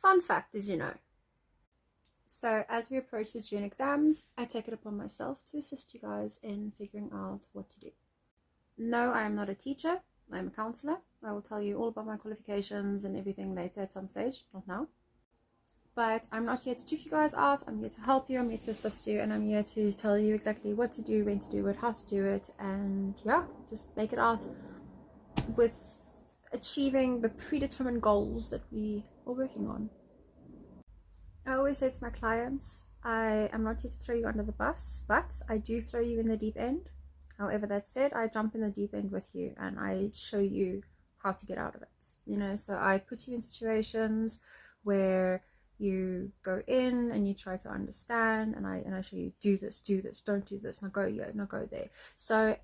Fun fact, did you know? So as we approach the June exams, I take it upon myself to assist you guys in figuring out what to do. No, I am not a teacher. I'm a counselor. I will tell you all about my qualifications and everything later at some stage, not now. But I'm not here to trick you guys out. I'm here to help you. I'm here to assist you. And I'm here to tell you exactly what to do, when to do it, how to do it. And yeah, just make it out with achieving the predetermined goals that we are working on. I always say to my clients, I am not here to throw you under the bus, but I do throw you in the deep end. However, that said, I jump in the deep end with you and I show you how to get out of it. You know, so I put you in situations where you go in and you try to understand, and I show you, do this, don't do this, now go here, now go there. So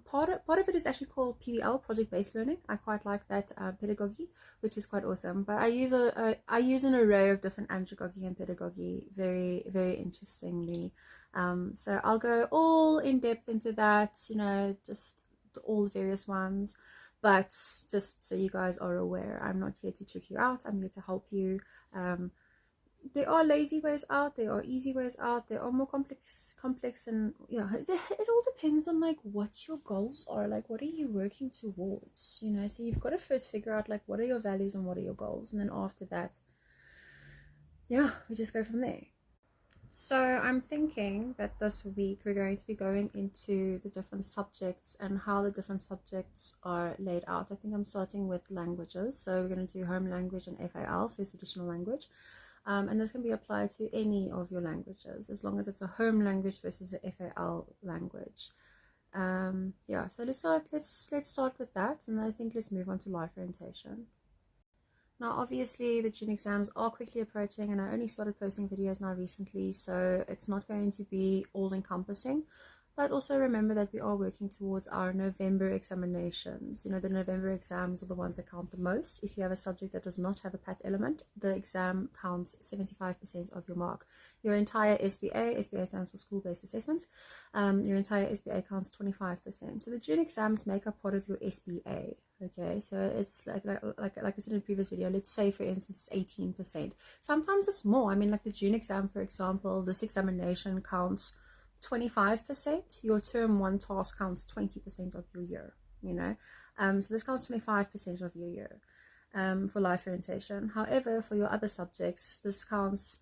part of it is actually called PBL, project-based learning. I quite like that pedagogy, which is quite awesome. But I use an array of different andragogy and pedagogy very, very interestingly. So I'll go all in depth into that, you know, just all the various ones. But just so you guys are aware, I'm not here to trick you out. I'm here to help you. There are lazy ways out, there are easy ways out, there are more complex, and yeah, it all depends on like what your goals are, like what are you working towards, you know. So you've got to first figure out like what are your values and what are your goals, and then after that, yeah, we just go from there. So I'm thinking that this week we're going to be going into the different subjects and how the different subjects are laid out. I think I'm starting with languages, so we're going to do home language and FAL, first additional language. And this can be applied to any of your languages as long as it's a home language versus a FAL language. Yeah, so let's start with that, and I think let's move on to life orientation. Now obviously the June exams are quickly approaching, and I only started posting videos now recently, so it's not going to be all encompassing. But also remember that we are working towards our November examinations. You know, the November exams are the ones that count the most. If you have a subject that does not have a PAT element, the exam counts 75% of your mark. Your entire SBA stands for school-based assessment, your entire SBA counts 25%. So the June exams make up part of your SBA. Okay, so it's like I said in a previous video, let's say for instance it's 18%. Sometimes it's more. I mean, like the June exam, for example, this examination counts 25%. Your term 1 task counts 20% of your year, you know. So this counts 25% of your year for life orientation. However, for your other subjects, this counts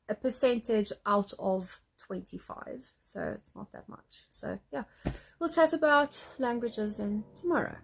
a percentage out of 25, so it's not that much. So yeah, we'll chat about languages in tomorrow.